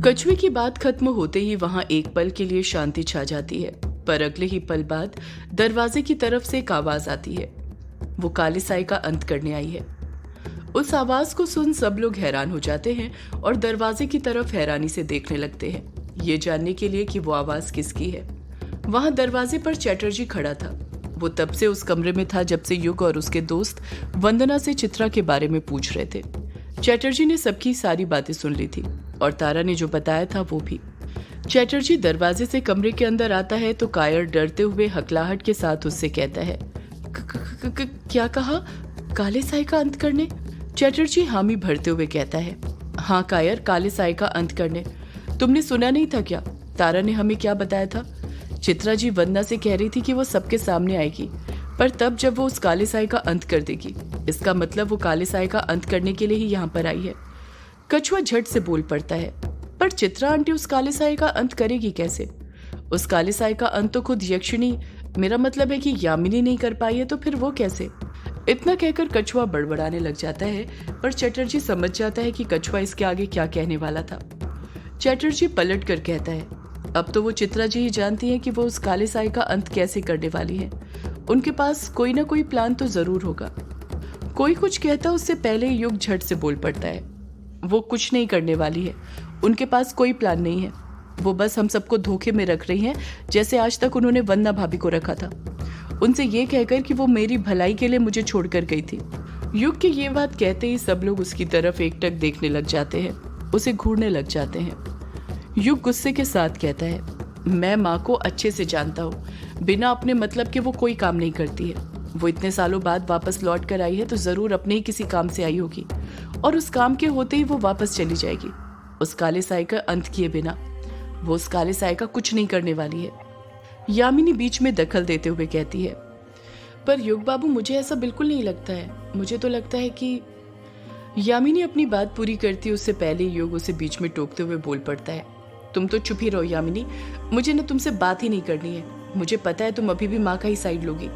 कछुए की बात खत्म होते ही वहां एक पल के लिए शांति छा जाती है, पर अगले ही पल बाद दरवाजे की तरफ से एक आवाज आती है। वो काले साए का अंत करने आई है। उस आवाज को सुन सब लोग हैरान हो जाते हैं और दरवाजे की तरफ हैरानी से देखने लगते हैं, ये जानने के लिए कि वो आवाज किसकी है। वहां दरवाजे पर चैटर्जी खड़ा था। वो तब से उस कमरे में था जब से युग और उसके दोस्त वंदना से चित्रा के बारे में पूछ रहे थे। चैटर्जी ने सबकी सारी बातें सुन ली थी और तारा ने जो बताया था वो भी। चैटर्जी दरवाजे से कमरे के अंदर आता है तो कायर डरते हुए हकलाहट के साथ उससे कहता है, क्या कहा? काले साए का अंत करने? चैटर्जी हामी भरते हुए कहता है, हाँ कायर, काले साए का अंत करने। तुमने सुना नहीं था क्या? तारा ने हमें क्या बताया था? चित्रा जी वंदना से कह रही थी कि वो सबके सामने आएगी, पर तब जब वो उस काले साए का अंत कर देगी, इसका मतलब वो काले साए का अंत करने के लिए ही यहाँ पर आई है। कछुआ झट से बोल पड़ता है, पर चित्रा आंटी उस काले साए का अंत करेगी कैसे? उस काले साए का अंत तो खुद यक्षिणी, मेरा मतलब है कि यामिनी नहीं कर पाई है, तो फिर वो कैसे? इतना कहकर कछुआ बड़बड़ाने लग जाता है, पर चैटर्जी समझ जाता है कि कछुआ इसके आगे क्या कहने वाला था। चैटर्जी पलट कर कहता है, अब तो वो चित्रा जी ही जानती हैं कि वो उस काले साए का अंत कैसे करने वाली है। उनके पास कोई ना कोई प्लान तो जरूर होगा। कोई कुछ कहता उससे पहले युग झट से बोल पड़ता है, वो कुछ नहीं करने वाली है, उनके पास कोई प्लान नहीं है। वो बस हम सबको धोखे में रख रही हैं, जैसे आज तक उन्होंने वंदना भाभी को रखा था, उनसे ये कहकर कि वो मेरी भलाई के लिए मुझे छोड़कर गई थी। युग की ये बात कहते ही सब लोग उसकी तरफ एकटक देखने लग जाते हैं, उसे घूरने लग जाते हैं। युग गुस्से के साथ कहता है, मैं माँ को अच्छे से जानता हूँ, बिना अपने मतलब के वो कोई काम नहीं करती है। वो इतने सालों बाद वापस लौट कर आई है तो जरूर अपने ही किसी काम से आई होगी, और उस काम के होते ही वो वापस चली जाएगी, उस काले साए का अंत किए बिना। वो उस काले साए का कुछ नहीं करने वाली है। यामिनी बीच में दखल देते हुए कहती है, पर युग बाबू मुझे ऐसा बिल्कुल नहीं लगता है। मुझे तो लगता है कि यामिनी अपनी बात पूरी करती है उससे पहले युग उसे बीच में टोकते हुए बोल पड़ता है, तुम तो चुप ही रहो यामिनी, मुझे ना तुमसे बात ही नहीं करनी है। मुझे पता है तुम अभी भी माँ का ही साइड लोगी।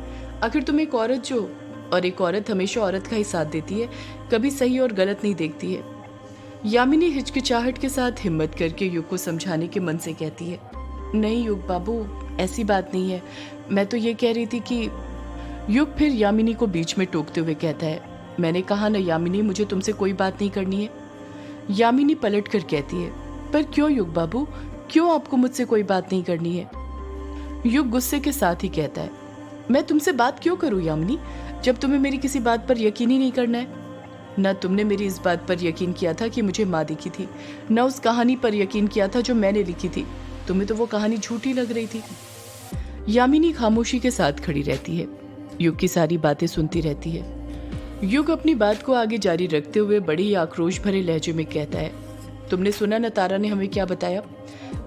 आखिर तुम एक औरत जो, और एक औरत हमेशा औरत का ही साथ देती है, कभी सही और गलत नहीं देखती है। यामिनी हिचकिचाहट के साथ हिम्मत करके युग को समझाने के मन से कहती है, नहीं युग बाबू, ऐसी बात नहीं है, मैं तो ये कह रही थी कि। युग फिर यामिनी को बीच में टोकते हुए कहता है, मैंने कहा ना यामिनी, मुझे तुमसे कोई बात नहीं करनी है। यामिनी पलट कर कहती है, पर क्यों युग बाबू, क्यों आपको मुझसे कोई बात नहीं करनी है? युग गुस्से के साथ ही कहता है, मैं तुमसे बात क्यों करूं यामिनी, जब तुम्हें मेरी किसी बात पर यकीन ही नहीं करना है। न तुमने मेरी इस बात पर यकीन किया था कि मुझे माँ दिखी थी, न उस कहानी पर यकीन किया था जो मैंने लिखी थी। तुम्हें तो वो कहानी झूठी लग रही थी। यामिनी खामोशी के साथ खड़ी रहती है, युग की सारी बातें सुनती रहती है। युग अपनी बात को आगे जारी रखते हुए बड़ी ही आक्रोश भरे लहजे में कहता है, तुमने सुना न तारा ने हमें क्या बताया?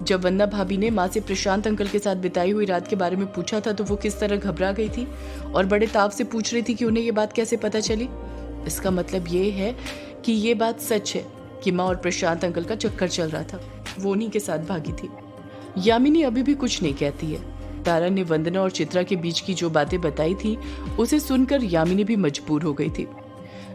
जब वंदना भाभी ने माँ से प्रशांत अंकल के साथ बिताई हुई रात के बारे में पूछा था तो वो किस तरह घबरा गई थी और बड़े ताव से पूछ रही थी कि उन्हें ये बात कैसे पता चली। इसका मतलब ये है कि ये बात सच है कि माँ और प्रशांत अंकल का चक्कर चल रहा था, वो उन्हीं के साथ भागी थी। यामिनी अभी भी कुछ नहीं कहती है। तारा ने वंदना और चित्रा के बीच की जो बातें बताई थी उसे सुनकर यामिनी भी मजबूर हो गई थी।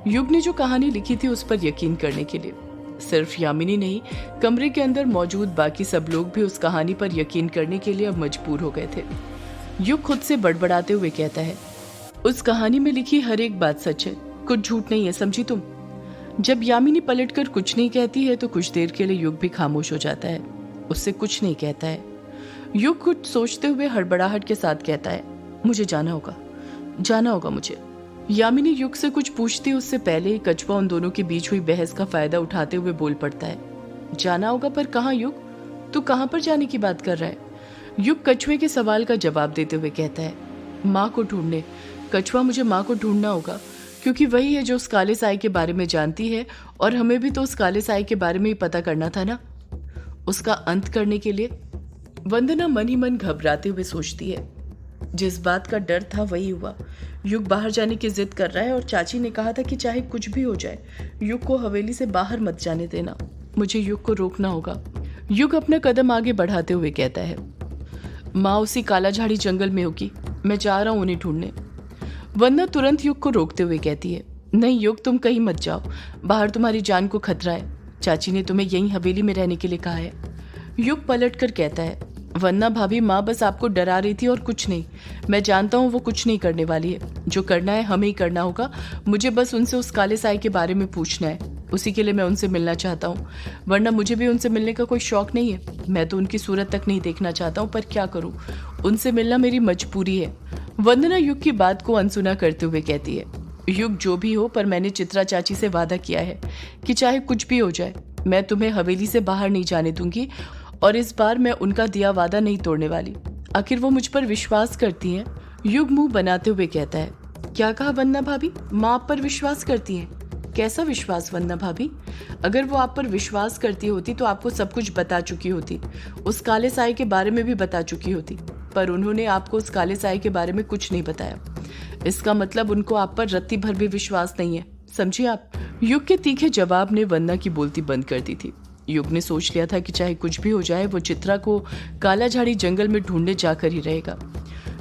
युग ने जो कहानी लिखी थी उस पर यकीन करने के लिए। सिर्फ यामिनी नहीं, कमरे के अंदर मौजूद बाकी सब लोग भी उस कहानी पर यकीन करने के लिए अब मजबूर हो गए थे। युग खुद से बड़बड़ाते हुए कहता है, उस कहानी में लिखी हर एक बात सच है, कुछ झूठ नहीं है, समझी तुम? जब यामिनी पलटकर कुछ नहीं कहती है तो कुछ देर के लिए युग भी खामोश हो जाता है, उससे कुछ नहीं कहता है। युग कुछ सोचते हुए हड़बड़ाहट के साथ कहता है, मुझे जाना होगा मुझे। यामिनी युग से कुछ पूछती उससे पहले ही कछुआ उन दोनों के बीच हुई बहस का फायदा उठाते हुए बोल पड़ता है, जाना होगा पर कहाँ युग? तू कहाँ पर जाने की बात कर रहा है? युग कछुए के सवाल का जवाब देते हुए कहता है, माँ को ढूंढने। कछुआ, मुझे माँ को ढूंढना होगा, क्योंकि वही है जो उस काले साए के बारे में जानती है, और हमें भी तो उस काले साए के बारे में ही पता करना था ना, उसका अंत करने के लिए। वंदना मन ही मन घबराते हुए सोचती है, जिस बात का डर था वही हुआ। युग बाहर जाने की जिद कर रहा है और चाची ने कहा था कि चाहे कुछ भी हो जाए युग को हवेली से बाहर मत जाने देना। मुझे युग को रोकना होगा। युग अपना कदम आगे बढ़ाते हुए कहता है, माँ उसी काला झाड़ी जंगल में होगी, मैं जा रहा हूँ उन्हें ढूंढने। वंदना तुरंत युग को रोकते हुए कहती है, नहीं युग, तुम कहीं मत जाओ, बाहर तुम्हारी जान को खतरा है। चाची ने तुम्हें यहीं हवेली में रहने के लिए कहा है। युग पलट कर कहता है, वंदना भाभी, माँ बस आपको डरा रही थी और कुछ नहीं। मैं जानता हूँ वो कुछ नहीं करने वाली है। जो करना है हमें ही करना होगा। मुझे बस उनसे उस काले साए के बारे में पूछना है, उसी के लिए मैं उनसे मिलना चाहता हूँ। वरना मुझे भी उनसे मिलने का कोई शौक नहीं है। मैं तो उनकी सूरत तक नहीं देखना चाहता हूँ, पर क्या करूँ, उनसे मिलना मेरी मजबूरी है। वंदना युग की बात को अनसुना करते हुए कहती है, युग जो भी हो, पर मैंने चित्रा चाची से वादा किया है कि चाहे कुछ भी हो जाए मैं तुम्हें हवेली से बाहर नहीं जाने दूंगी, और इस बार मैं उनका दिया वादा नहीं तोड़ने वाली। आखिर वो मुझ पर विश्वास करती हैं। युग मुंह बनाते हुए कहता है, क्या कहा वंदना भाभी? माँ आप पर विश्वास करती हैं? कैसा विश्वास वंदना भाभी? अगर वो आप पर विश्वास करती होती तो आपको सब कुछ बता चुकी होती, उस काले साए के बारे में भी बता चुकी होती, पर उन्होंने आपको उस काले साए के बारे में कुछ नहीं बताया। इसका मतलब उनको आप पर रत्ती भर भी विश्वास नहीं है, समझिए आप। युग के तीखे जवाब ने वंदना की बोलती बंद कर दी थी। युग ने सोच लिया था कि चाहे कुछ भी हो जाए वो चित्रा को काला झाड़ी जंगल में ढूंढने जाकर ही रहेगा।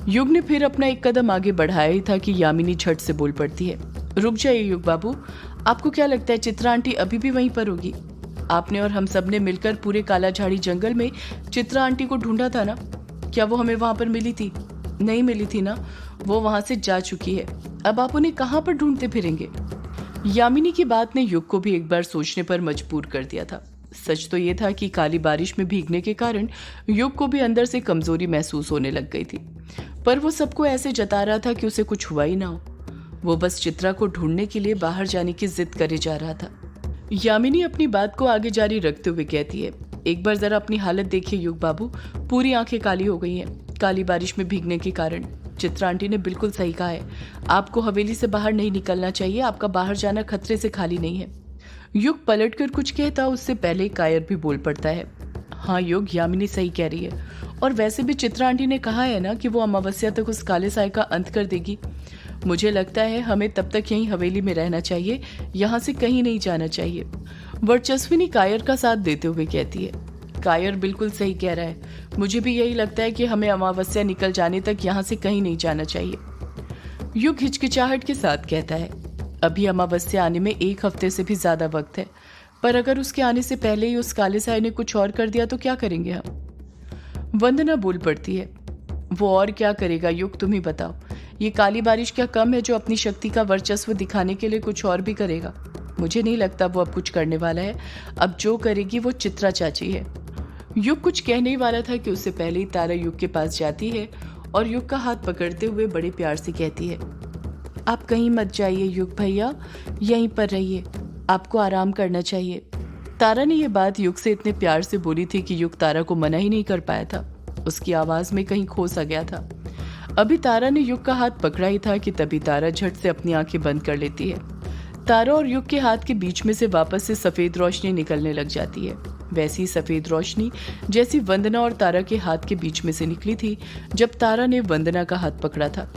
युग ने फिर अपना एक कदम आगे बढ़ाया ही था कि यामिनी झट से बोल पड़ती है, रुक जाइए युग बाबू, आपको क्या लगता है चित्रा आंटी अभी भी वहीं पर होगी? आपने और हम सब ने मिलकर पूरे काला झाड़ी जंगल में चित्रा आंटी को ढूंढा था ना? क्या वो हमें वहां पर मिली थी? नहीं मिली थी ना, वो वहां से जा चुकी है। अब आप उन्हें कहां पर ढूंढते फिरेंगे? यामिनी की बात ने युग को भी एक बार सोचने पर मजबूर कर दिया था। सच तो ये था कि काली बारिश में भीगने के कारण युग को भी अंदर से कमजोरी महसूस होने लग गई थी, पर वो सबको ऐसे जता रहा था कि उसे कुछ हुआ ही ना हो। वो बस चित्रा को ढूंढने के लिए बाहर जाने की जिद करे जा रहा था। यामिनी अपनी बात को आगे जारी रखते हुए कहती है, एक बार जरा अपनी हालत देखिए युग बाबू, पूरी आंखें काली हो गई हैं काली बारिश में भीगने के कारण। चित्रा आंटी ने बिल्कुल सही कहा है, आपको हवेली से बाहर नहीं निकलना चाहिए, आपका बाहर जाना खतरे से खाली नहीं है। युग पलटकर कुछ कहता उससे पहले कायर भी बोल पड़ता है, हाँ युग, यामिनी सही कह रही है, और वैसे भी चित्रा आंटी ने कहा है ना कि वो अमावस्या तक उस काले साए का अंत कर देगी। मुझे लगता है हमें तब तक यहीं हवेली में रहना चाहिए, यहाँ से कहीं नहीं जाना चाहिए। वर्चस्विनी कायर का साथ देते हुए कहती है, कायर बिल्कुल सही कह रहा है, मुझे भी यही लगता है कि हमें अमावस्या निकल जाने तक यहाँ से कहीं नहीं जाना चाहिए। युग हिचकिचाहट के साथ कहता है, अभी अमावस्या आने में 1 हफ्ते से भी ज्यादा वक्त है, पर अगर उसके आने से पहले ही उस काले साए ने कुछ और कर दिया तो क्या करेंगे हम? वंदना बोल पड़ती है, वो और क्या करेगा युग, तुम ही बताओ। ये काली बारिश क्या कम है जो अपनी शक्ति का वर्चस्व दिखाने के लिए कुछ और भी करेगा? मुझे नहीं लगता वो अब कुछ करने वाला है। अब जो करेगी वो चित्रा चाची है। युग कुछ कहने ही वाला था कि उससे पहले ही तारा युग के पास जाती है और युग का हाथ पकड़ते हुए बड़े प्यार से कहती है, आप कहीं मत जाइए युग भैया, यहीं पर रहिए, आपको आराम करना चाहिए। तारा ने यह बात युग से इतने प्यार से बोली थी कि युग तारा को मना ही नहीं कर पाया था। उसकी आवाज में कहीं खो सा गया था। अभी तारा ने युग का हाथ पकड़ा ही था कि तभी तारा झट से अपनी आंखें बंद कर लेती है। तारा और युग के हाथ के बीच में से वापस से सफेद रोशनी निकलने लग जाती है, वैसी सफेद रोशनी जैसी वंदना और तारा के हाथ के बीच में से निकली थी जब तारा ने वंदना का हाथ पकड़ा था।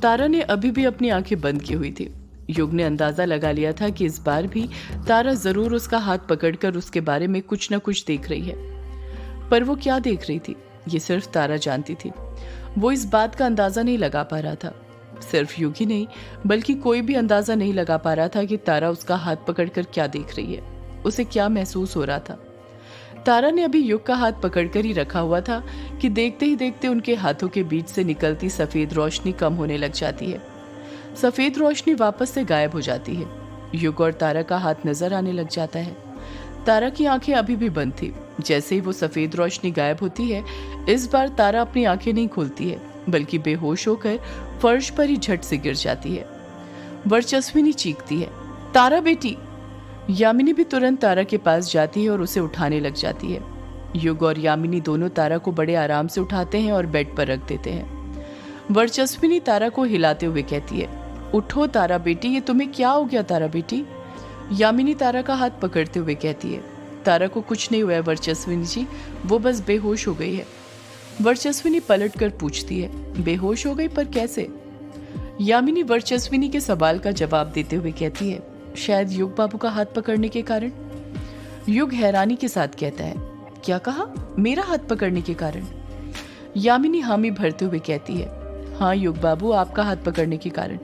तारा ने अभी भी अपनी आंखें बंद की हुई थी। युग ने अंदाजा लगा लिया था कि इस बार भी तारा जरूर उसका हाथ पकड़कर उसके बारे में कुछ न कुछ देख रही है, पर वो क्या देख रही थी ये सिर्फ तारा जानती थी। वो इस बात का अंदाजा नहीं लगा पा रहा था। सिर्फ युग ही नहीं बल्कि कोई भी अंदाजा नहीं लगा पा रहा था कि तारा उसका हाथ पकड़कर क्या देख रही है, उसे क्या महसूस हो रहा था। तारा ने अभी युग का हाथ पकड़कर ही रखा हुआ था कि देखते ही देखते उनके हाथों के बीच से निकलती सफेद रोशनी कम होने लग जाती है। सफेद रोशनी वापस से गायब हो जाती है। युग और तारा का हाथ नजर आने लग जाता है। तारा की आंखें अभी भी बंद थी। जैसे ही वो सफेद रोशनी गायब होती है, इस बार तारा अपनी आंखें नहीं खोलती है बल्कि बेहोश होकर फर्श पर ही झट से गिर जाती है। वर्चस्विनी चीखती है, तारा बेटी। यामिनी भी तुरंत तारा के पास जाती है और उसे उठाने लग जाती है। युग और यामिनी दोनों तारा को बड़े आराम से उठाते हैं और बेड पर रख देते हैं। वर्चस्विनी तारा को हिलाते हुए कहती है, उठो तारा बेटी, ये तुम्हें क्या हो गया तारा बेटी? यामिनी तारा का हाथ पकड़ते हुए कहती है, तारा को कुछ नहीं हुआ है वर्चस्विनी जी, वो बस बेहोश हो गई है। वर्चस्विनी पलट कर पूछती है, बेहोश हो गई, पर कैसे? यामिनी वर्चस्विनी के सवाल का जवाब देते हुए कहती है, शायद युग बाबू का हाथ पकड़ने के कारण। युग हैरानी के साथ कहता है, क्या कहा? मेरा हाथ पकड़ने के कारण? यामिनी हामी भरते हुए कहती है, हाँ युग बाबू, आपका हाथ पकड़ने के कारण।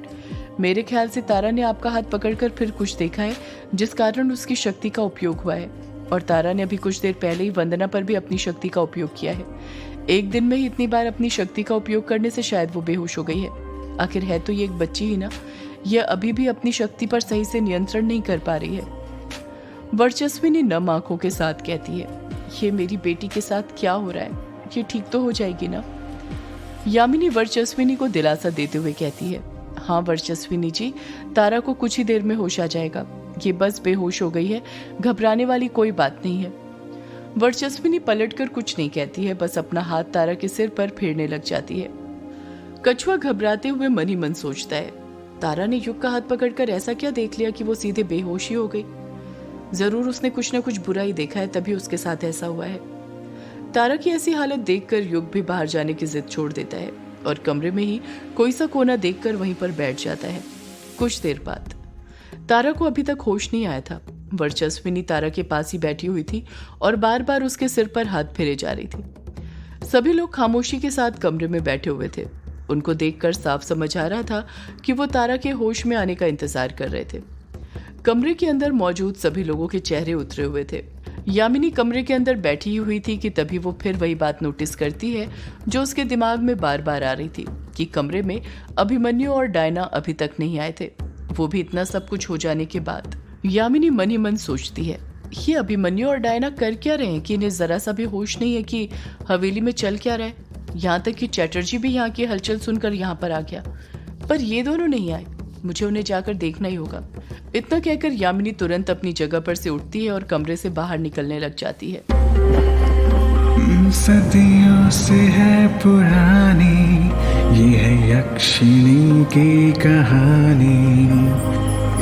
मेरे ख्याल से तारा ने आपका हाथ पकड़कर फिर कुछ देखा है जिस कारण उसकी शक्ति का उपयोग हुआ है। और तारा ने अभी कुछ देर पहले ही वंदना पर भी अपनी शक्ति का उपयोग किया है। एक दिन में ही इतनी बार अपनी शक्ति का उपयोग करने से शायद वो बेहोश हो गई है। आखिर है तो ये एक बच्ची ही ना, यह अभी भी अपनी शक्ति पर सही से नियंत्रण नहीं कर पा रही है। वर्चस्विनी नम आंखों के साथ कहती है, ये मेरी बेटी के साथ क्या हो रहा है? ये ठीक तो हो जाएगी ना? यामिनी वर्चस्विनी को दिलासा देते हुए कहती है, हाँ वर्चस्विनी जी, तारा को कुछ ही देर में होश आ जाएगा। ये बस बेहोश हो गई है, घबराने वाली कोई बात नहीं है। वर्चस्विनी पलटकर कुछ नहीं कहती है, बस अपना हाथ तारा के सिर पर फेरने लग जाती है। कछुआ घबराते हुए मन ही मन सोचता है, तारा ने युग का हाथ पकड़कर ऐसा क्या देख लिया कि वो सीधे बेहोश ही हो गई? जरूर उसने कुछ न कुछ बुरा ही देखा है, तभी उसके साथ ऐसा हुआ है। तारा की ऐसी हालत देखकर युग भी बाहर जाने की जिद छोड़ देता है और कमरे में ही कोई सा कोना देखकर वहीं पर बैठ जाता है। कुछ देर बाद तारा को अभी तक होश नहीं आया था। वर्चस्विनी तारा के पास ही बैठी हुई थी और बार बार उसके सिर पर हाथ फेरे जा रही थी। सभी लोग खामोशी के साथ कमरे में बैठे हुए थे। उनको देखकर साफ समझ आ रहा था कि वो तारा के होश में आने का इंतजार कर रहे थे। कमरे के अंदर मौजूद सभी लोगों के चेहरे उतरे हुए थे। यामिनी कमरे के अंदर बैठी हुई थी कि तभी वो फिर वही बात नोटिस करती है जो उसके दिमाग में बार बार आ रही थी कि कमरे में अभिमन्यु और डायना अभी तक नहीं आए थे, वो भी इतना सब कुछ हो जाने के बाद। यामिनी मन ही मन सोचती है, ये अभिमन्यु और डायना कर क्या रहे हैं कि इन्हें जरा सा भी होश नहीं है कि हवेली में चल क्या रहा है। यहाँ तक कि चैटर्जी भी यहाँ की हलचल सुनकर यहाँ पर आ गया, पर ये दोनों नहीं आए। मुझे उन्हें जाकर देखना ही होगा। इतना कहकर यामिनी तुरंत अपनी जगह पर से उठती है और कमरे से बाहर निकलने लग जाती है। सदियों से है पुरानी ये है यक्षिणी की कहानी।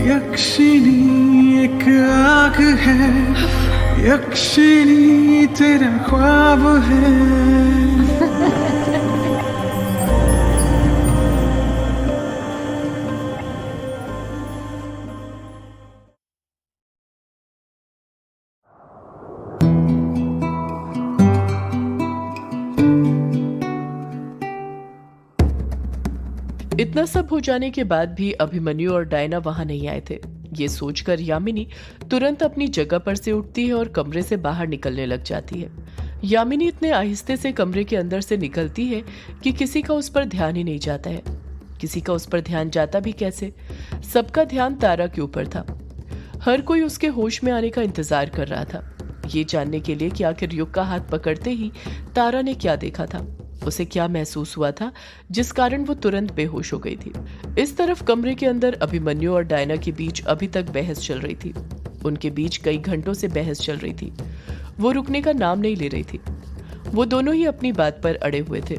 यक्षिणी एक आग है, यक्षिणी तेरा ख्वाब है। इतना सब हो जाने के बाद भी अभिमन्यु और डायना वहां नहीं आए थे। ये सोचकर यामिनी तुरंत अपनी जगह पर से उठती है और कमरे से बाहर निकलने लग जाती है। यामिनी इतने आहिस्ते से कमरे के अंदर से निकलती है कि किसी का उस पर ध्यान ही नहीं जाता है। किसी का उस पर ध्यान जाता भी कैसे? सबका ध्यान तारा के ऊपर था। हर कोई उसके होश में आने का इंतजार कर रहा था, ये जानने के लिए कि आखिर युग का हाथ पकड़ते ही तारा ने क्या देखा था, उसे क्या महसूस हुआ था जिस कारण वो तुरंत बेहोश हो गई थी। इस तरफ कमरे के अंदर अभिमन्यु और डायना के बीच अभी तक बहस चल रही थी। उनके बीच कई घंटों से बहस चल रही थी, वो रुकने का नाम नहीं ले रही थी। वो दोनों ही अपनी बात पर अड़े हुए थे।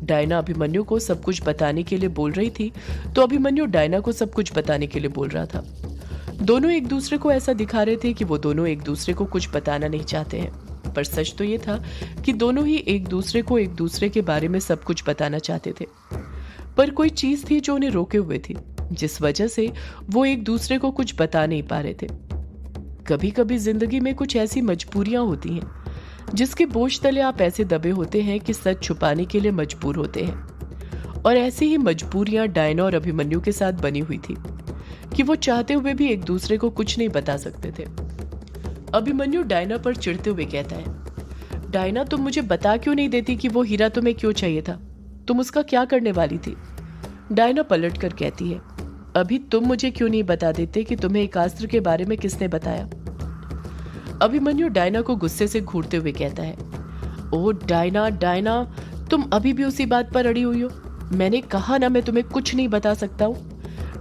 डायना अभिमन्यु को सब कुछ बताने के लिए बोल रही थी तो अभिमन्यु डायना को सब कुछ बताने के लिए बोल रहा था। दोनों एक दूसरे को ऐसा दिखा रहे थे कि वो दोनों एक दूसरे को कुछ बताना नहीं चाहते हैं, पर सच तो ये था कि दोनों ही एक दूसरे को एक दूसरे के बारे में सब कुछ बताना चाहते थे। पर कोई चीज थी जो उन्हें रोके हुए थी, जिस वजह से वो एक दूसरे को कुछ बता नहीं पा रहे थे। कभी कभी जिंदगी में कुछ ऐसी मजबूरियां होती हैं जिसके बोझ तले आप ऐसे दबे होते हैं कि सच छुपाने के लिए मजबूर होते हैं। और ऐसी ही मजबूरियां डायना और अभिमन्यु के साथ बनी हुई थी कि वो चाहते हुए भी एक दूसरे को कुछ नहीं बता सकते थे। अभिमन्यु डायना पर चिढ़ते हुए कहता है, डायना तुम मुझे बता क्यों नहीं देती कि वो हीरा तुम्हें क्यों चाहिए था? तुम उसका क्या करने वाली थी? डायना पलट कर कहती है, अभी तुम मुझे क्यों नहीं बता देते कि तुम्हें एक अस्त्र के बारे में किसने बताया? अभिमन्यु डायना को गुस्से से घूरते हुए कहता है, ओ डायना डायना, तुम अभी भी उसी बात पर अड़ी हुई हो। मैंने कहा ना मैं तुम्हें कुछ नहीं बता सकता हूँ।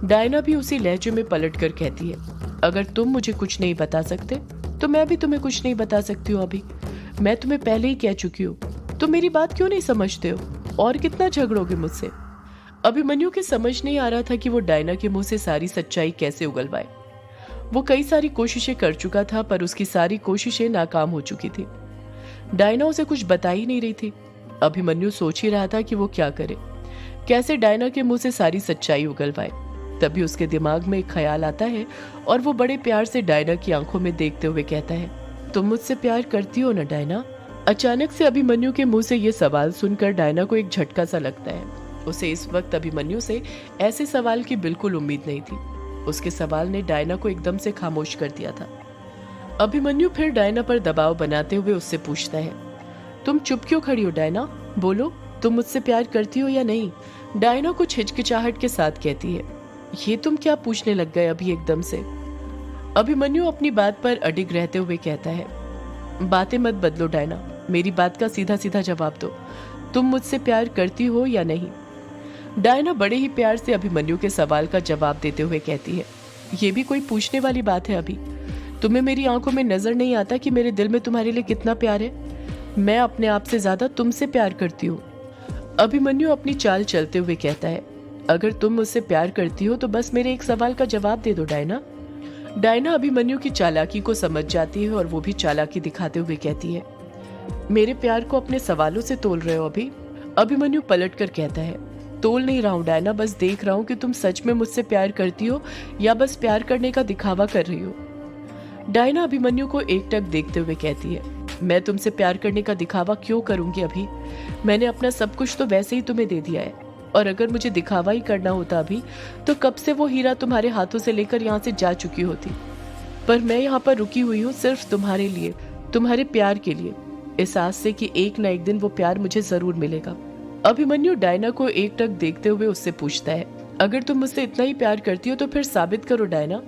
डायना भी उसी लहजे में पलट कर कहती है, अगर तुम मुझे कुछ नहीं बता सकते तो मैं भी तुम्हें कुछ नहीं बता सकती हूँ। अभी मैं तुम्हें पहले ही कह चुकी हूँ, तुम मेरी बात क्यों नहीं समझते हो? और कितना झगड़ोगे मुझसे? अभिमन्यु के समझ नहीं आ रहा था कि वो डायना के मुंह से सारी सच्चाई कैसे उगलवाए। वो कई सारी कोशिशें कर चुका था पर उसकी सारी कोशिशें नाकाम हो चुकी थी। डायना उसे कुछ बता ही नहीं रही थी। अभिमन्यु सोच ही रहा था कि वो क्या करे, कैसे डायना के मुंह से सारी सच्चाई उगलवाए। तभी उसके दिमाग में एक ख्याल आता है और वो बड़े प्यार से डायना की आंखों में देखते हुए कहता है, तुम मुझसे प्यार करती हो ना डायना? अचानक से अभिमन्यु के मुंह से ये सवाल सुनकर डायना को एक झटका सा लगता है। उसे इस वक्त अभिमन्यु से ऐसे सवाल की बिल्कुल उम्मीद नहीं थी। उसके सवाल ने डायना को एकदम से खामोश कर दिया था। अभिमन्यु फिर डायना पर दबाव बनाते हुए उससे पूछता है, तुम चुप क्यों खड़ी हो डायना? बोलो, तुम मुझसे प्यार करती हो या नहीं? डायना कुछ हिचकिचाहट के साथ कहती है, ये तुम क्या पूछने लग गए अभी एकदम से? अभिमन्यु अपनी बात पर अडिग रहते हुए कहता है, बातें मत बदलो डायना, मेरी बात का सीधा सीधा जवाब दो, तुम मुझसे प्यार करती हो या नहीं? डायना बड़े ही प्यार से अभिमन्यु के सवाल का जवाब देते हुए कहती है, ये भी कोई पूछने वाली बात है अभी? तुम्हें मेरी आंखों में नजर नहीं आता कि मेरे दिल में तुम्हारे लिए कितना प्यार है? मैं अपने आप से ज्यादा तुमसे प्यार करती हूँ। अभिमन्यु अपनी चाल चलते हुए कहता है, अगर तुम मुझसे प्यार करती हो तो बस मेरे एक सवाल का जवाब दे दो डायना। डायना अभिमन्यु की चालाकी को समझ जाती है और वो भी चालाकी दिखाते हुए कहती है, मेरे प्यार को अपने सवालों से तोल रहे हो अभी? अभिमन्यु पलट कर कहता है, तोल नहीं रहा हूं डायना, बस देख रहा हूं कि तुम सच में मुझसे प्यार करती हो या बस प्यार करने का दिखावा कर रही हो। डायना अभिमन्यु को एकटक देखते हुए कहती है, मैं तुमसे प्यार करने का दिखावा क्यों करूंगी अभी? मैंने अपना सब कुछ तो वैसे ही तुम्हें दे दिया है, और अगर मुझे दिखावा ही करना होता अभी तो कब से वो हीरा तुम्हारे हाथों से लेकर यहाँ से जा चुकी होती। पर मैं यहाँ पर रुकी हुई हूँ सिर्फ तुम्हारे लिए, तुम्हारे प्यार के लिए, इस आस से कि एक न एक दिन वो प्यार मुझे जरूर मिलेगा। अभिमन्यु डायना को एकटक देखते हुए उससे पूछता है, अगर तुम मुझसे इतना ही प्यार करती हो तो फिर साबित करो डायना।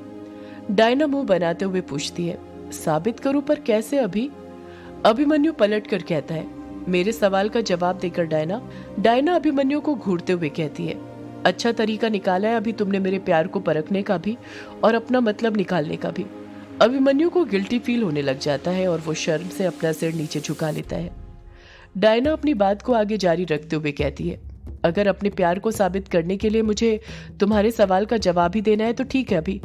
डायना मुंह बनाते हुए पूछती है, साबित करूं पर कैसे अभी? अभिमन्यु पलट कर कहता है, मेरे सवाल का जवाब देकर डायना। डायना अभिमन्यु को घूरते हुए कहती है, अच्छा तरीका निकाला है अभी तुमने मेरे प्यार को परखने का भी और अपना मतलब निकालने का भी। अभिमन्यु को गिल्टी फील होने लग जाता है और वो शर्म से अपना सिर नीचे झुका लेता है। डायना अपनी बात को आगे जारी रखते हुए कहती है, अगर अपने प्यार को साबित करने के लिए मुझे तुम्हारे सवाल का जवाब ही देना है तो ठीक है, अभी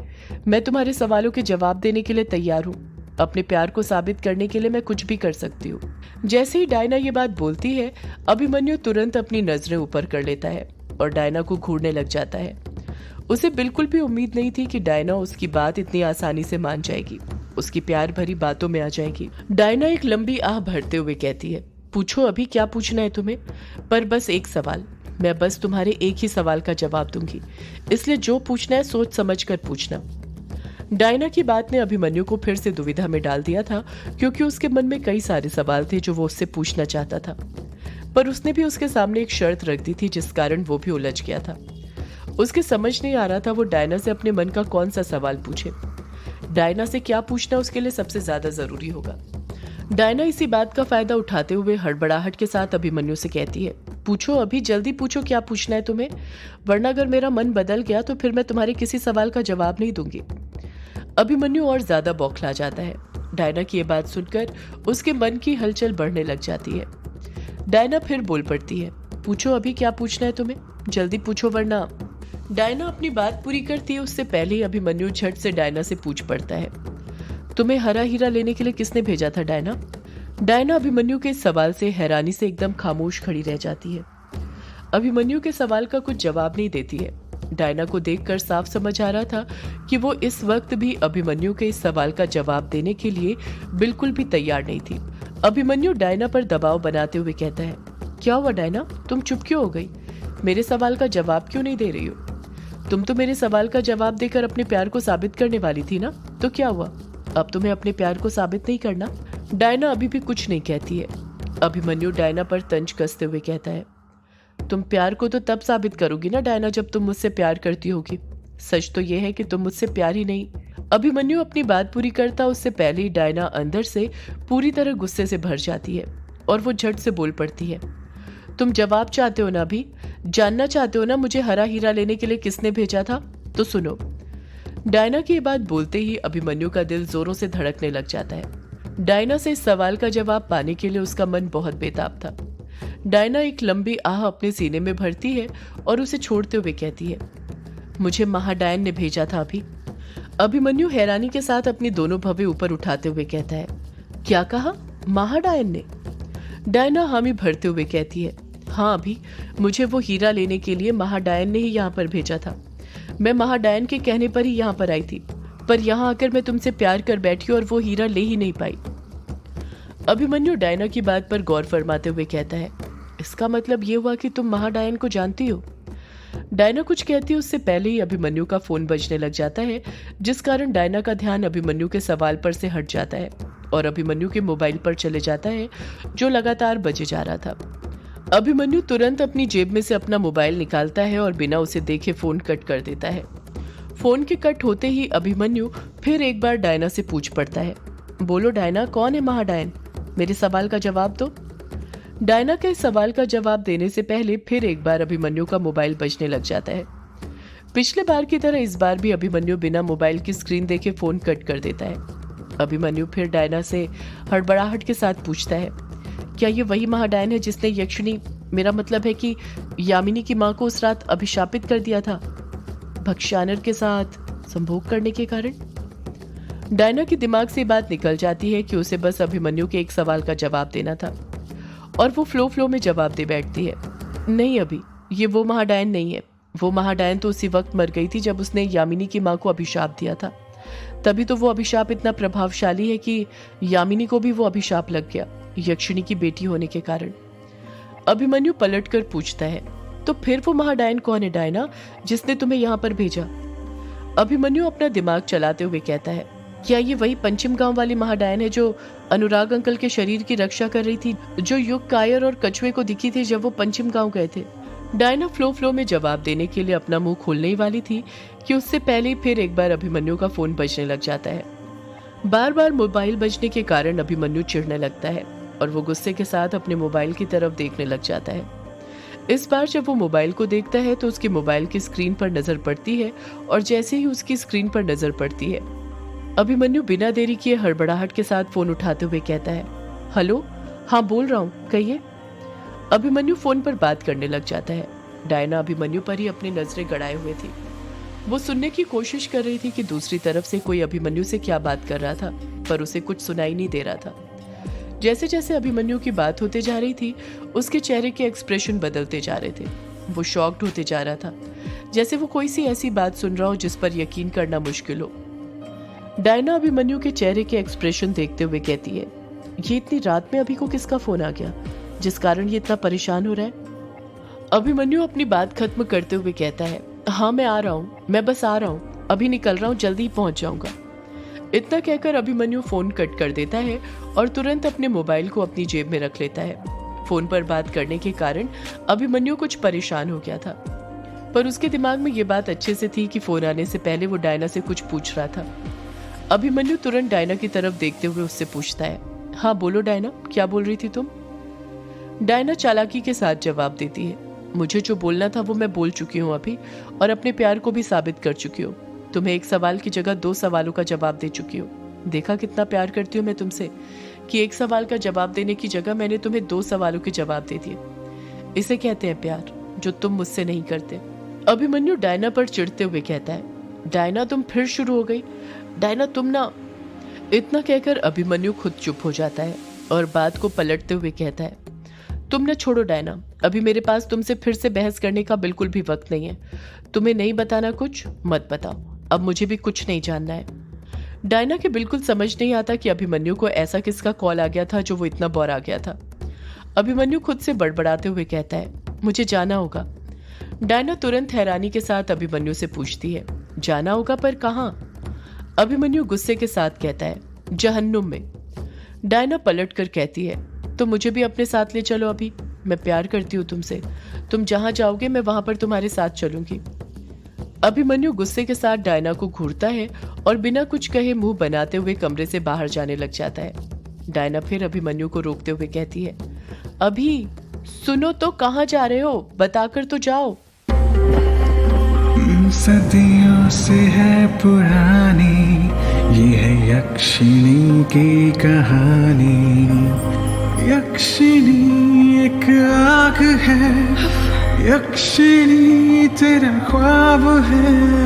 मैं तुम्हारे सवालों के जवाब देने के लिए तैयार हूँ। अपने प्यार को साबित करने के लिए मैं कुछ भी कर सकती हूँ। जैसे ही डायना ये बात बोलती है, अभिमन्यु तुरंत अपनी नजरें ऊपर कर लेता है और डायना को घूरने लग जाता है। उसे बिल्कुल भी उम्मीद नहीं थी कि डायना उसकी बात इतनी आसानी से मान जाएगी, उसकी प्यार भरी बातों में आ जाएगी। डायना एक लंबी आह भरते हुए कहती है, पूछो अभी क्या पूछना है तुम्हें, पर बस एक सवाल, मैं बस तुम्हारे एक ही सवाल का जवाब दूंगी, इसलिए जो पूछना है सोच समझ कर पूछना। डायना की बात ने अभिमन्यु को फिर से दुविधा में डाल दिया था, क्योंकि उसके मन में कई सारे सवाल थे जो वो उससे पूछना चाहता था, पर उसने भी उसके सामने एक शर्त रख दी थी जिस कारण वो भी उलझ गया था। उसके समझ नहीं आ रहा था वो डायना से अपने मन का कौन सा सवाल पूछे। डायना से क्या पूछना उसके लिए सबसे ज्यादा जरूरी होगा। डायना इसी बात का फायदा उठाते हुए हड़बड़ाहट के साथ अभिमन्यु से कहती है, पूछो अभी, जल्दी पूछो क्या पूछना है तुम्हें, वरना अगर मेरा मन बदल गया तो फिर मैं तुम्हारे किसी सवाल का जवाब नहीं दूंगी। अभिमन्यु और ज्यादा बौखला जाता है। डायना की ये बात सुनकर उसके मन की हलचल बढ़ने लग जाती है। डायना फिर बोल पड़ती है, पूछो अभी क्या पूछना है तुम्हें, जल्दी पूछो वरना। डायना अपनी बात पूरी करती है उससे पहले ही अभिमन्यु झट से डायना से पूछ पड़ता है, तुम्हें हरा हीरा लेने के लिए किसने भेजा था डायना? डायना अभिमन्यु के सवाल से हैरानी से एकदम खामोश खड़ी रह जाती है। अभिमन्यु के सवाल का कुछ जवाब नहीं देती है। डायना को देखकर साफ समझ आ रहा था कि वो इस वक्त भी अभिमन्यु के इस सवाल का जवाब देने के लिए बिल्कुल भी तैयार नहीं थी। अभिमन्यु डायना पर दबाव बनाते हुए कहता है, क्या हुआ डायना, तुम चुप क्यों हो गई? मेरे सवाल का जवाब क्यों नहीं दे रही हो? तुम तो मेरे सवाल का जवाब देकर अपने प्यार को साबित करने वाली थी ना, तो क्या हुआ, अब तुम्हें अपने प्यार को साबित नहीं करना? डायना अभी भी कुछ नहीं कहती है। अभिमन्यु डायना पर तंज कसते हुए कहता है, तुम प्यार को तो तब साबित करोगी ना डायना जब तुम मुझसे प्यार करती होगी। सच तो यह है कि तुम मुझसे प्यार ही नहीं। अभिमन्यु अपनी बात पूरी करता उससे पहले ही डायना अंदर से पूरी तरह गुस्से से भर जाती है और वो झट से बोल पड़ती है, तुम जवाब चाहते हो ना, अभी जानना चाहते हो ना मुझे हरा हीरा लेने के लिए किसने भेजा था? तो सुनो। डायना की बात बोलते ही अभिमन्यु का दिल जोरों से धड़कने लग जाता है। डायना से इस सवाल का जवाब पाने के लिए उसका मन बहुत बेताब था। डायना एक लंबी आह अपने सीने में भरती है और उसे छोड़ते हुए कहती है, मुझे महाडायन ने भेजा था अभी। अभिमन्यु हैरानी के साथ अपनी दोनों भवें ऊपर उठाते हुए कहता है, क्या कहा, महाडायन ने? डायना हामी भरते हुए कहती है, हाँ अभी मुझे वो हीरा लेने के लिए महाडायन ने ही यहाँ पर भेजा था। मैं महाडायन के कहने पर ही यहाँ पर आई थी, पर यहाँ आकर मैं तुमसे प्यार कर बैठी और वो हीरा ले ही नहीं पाई। अभिमन्यु डायना की बात पर गौर फरमाते हुए कहता है, इसका मतलब ये हुआ कि तुम महाडायन को जानती हो। डायना कुछ कहती है उससे पहले ही अभिमन्यु का फोन बजने लग जाता है, जिस कारण डायना का ध्यान अभिमन्यु के सवाल पर से हट जाता है और अभिमन्यु के मोबाइल पर चले जाता है जो लगातार बजे जा रहा था। अभिमन्यु तुरंत अपनी जेब में से अपना मोबाइल निकालता है और बिना उसे देखे फोन कट कर देता है। फोन के कट होते ही अभिमन्यु फिर एक बार डायना से पूछ पड़ता है, बोलो डायना, कौन है महाडायन? मेरे सवाल का जवाब दो। डायना के सवाल का जवाब देने से पहले फिर एक बार अभिमन्यु का मोबाइल बजने लग जाता है। पिछले बार की तरह इस बार भी अभिमन्यु बिना मोबाइल की स्क्रीन देखे फोन कट कर देता है। अभिमन्यु फिर डायना से हड़बड़ाहट के साथ पूछता है, क्या ये वही महाडायन है जिसने यक्षिणी, मेरा मतलब है कि यामिनी की मां को उस रात अभिशापित कर दिया था भक्ष्यानर के साथ संभोग करने के कारण? डायना के दिमाग से बात निकल जाती है कि उसे बस अभिमन्यु के एक सवाल का जवाब देना था और वो फ्लो में जवाब दे बैठती है, नहीं अभी, ये वो महाडायन नहीं है। वो महाडायन तो उसी वक्त मर गई थी जब उसने यामिनी की मां को अभिशाप दिया था। तभी तो वो अभिशाप इतना प्रभावशाली है कि यामिनी को भी वो अभिशाप लग गया, यक्षिणी की बेटी होने के कारण। अभिमन्यु पलटकर पूछता है, तो फिर वो महाडायन कौन है डायना, जिसने तुम्हें यहाँ पर भेजा? अभिमन्यु अपना दिमाग चलाते हुए कहता है, क्या ये वही पंचम गांव वाली महाडायन है जो अनुराग अंकल के शरीर की रक्षा कर रही थी, जो युग कायर और कछुए को दिखी थी जब वो पंचम गांव गए थे? डायना फ्लो में जवाब देने के लिए अपना मुंह खोलने ही वाली थी कि उससे पहले फिर एक बार अभिमन्यु का फोन बजने लग जाता है। बार बार मोबाइल बजने के कारण अभिमन्यु चिढ़ने लगता है और वो गुस्से के साथ अपने मोबाइल की तरफ देखने लग जाता है। इस बार जब वो मोबाइल को देखता है तो उसके मोबाइल की स्क्रीन पर नजर पड़ती है और जैसे ही उसकी स्क्रीन पर नजर पड़ती है, अभिमन्यु बिना देरी किए हड़बड़ाहट के साथ फोन उठाते हुए कहता है, हेलो, हाँ बोल रहा हूँ, कहिए। अभिमन्यु फोन पर बात करने लग जाता है। डायना अभिमन्यु पर ही अपनी नजरें गड़ाए हुए थी। वो सुनने की कोशिश कर रही थी कि दूसरी तरफ से कोई अभिमन्यु से क्या बात कर रहा था, पर उसे कुछ सुनाई नहीं दे रहा था। जैसे जैसे अभिमन्यु की बात होते जा रही थी, उसके चेहरे के एक्सप्रेशन बदलते जा रहे थे। वो शॉक्ड होते जा रहा था, जैसे वो कोई सी ऐसी बात सुन रहा हो जिस पर यकीन करना मुश्किल हो। डायना अभिमन्यु के चेहरे के एक्सप्रेशन देखते हुए कहती है, ये इतनी रात में अभी को किसका फोन आ गया जिस कारण ये इतना परेशान हो रहा है? अभिमन्यु अपनी बात खत्म करते हुए कहता है, हाँ मैं आ रहा हूँ, मैं बस आ रहा हूँ, अभी निकल रहा हूँ, जल्दी ही पहुंच जाऊंगा। इतना कहकर अभिमन्यु फोन कट कर देता है और तुरंत अपने मोबाइल को अपनी जेब में रख लेता है। फोन पर बात करने के कारण अभिमन्यु कुछ परेशान हो गया था, पर उसके दिमाग में ये बात अच्छे से थी कि फोन आने से पहले वो डायना से कुछ पूछ रहा था। अभिमन्यु तुरंत डायना की तरफ देखते हुए उससे पूछता है, हाँ बोलो डायना, क्या बोल रही थी तुम? डायना चालाकी के साथ जवाब देती है, मुझे जो बोलना था वो मैं बोल चुकी हूँ अभी, और अपने प्यार को भी साबित कर चुकी हूँ। तुम्हें एक सवाल की जगह 2 सवालों का जवाब दे चुकी हूँ। देखा कितना प्यार करती हूँ मैं तुमसे, कि एक सवाल का जवाब देने की जगह मैंने तुम्हें 2 सवालों के जवाब दे दिए। इसे कहते हैं प्यार, जो तुम मुझसे नहीं करते। अभिमन्यु डायना पर चिढ़ते हुए कहता है, डायना तुम फिर शुरू हो गई, डायना तुम ना। इतना कहकर अभिमन्यु खुद चुप हो जाता है और बात को पलटते हुए कहता है, तुम न छोड़ो डायना, अभी मेरे पास तुमसे फिर से बहस करने का बिल्कुल भी वक्त नहीं है। तुम्हें नहीं बताना कुछ, मत बताओ, अब मुझे भी कुछ नहीं जानना है। डायना के बिल्कुल समझ नहीं आता कि अभिमन्यु को ऐसा किसका कॉल आ गया था जो वो इतना बोर गया था। अभिमन्यु खुद से बड़बड़ाते हुए कहता है, मुझे जाना होगा। डायना तुरंत हैरानी के साथ अभिमन्यु से पूछती है, जाना होगा पर कहाँ? अभिमन्यु गुस्से के साथ कहता है, जहन्नुम में। डायना पलट कर कहती है, तो मुझे भी अपने साथ ले चलो, अभी मैं प्यार करती हूँ तुमसे, तुम जहां जाओगे मैं वहां पर तुम्हारे साथ चलूंगी। अभिमन्यु गुस्से के साथ डायना को घूरता है और बिना कुछ कहे मुंह बनाते हुए कमरे से बाहर जाने लग जाता है। डायना फिर अभिमन्यु को रोकते हुए कहती है, अभी सुनो तो, कहाँ जा रहे हो, बताकर तो जाओ। सदियों से है पुरानी ये है यक्षिणी की कहानी। यक्षिणी एक आग है, यक्षिणी तेरा ख्वाब है।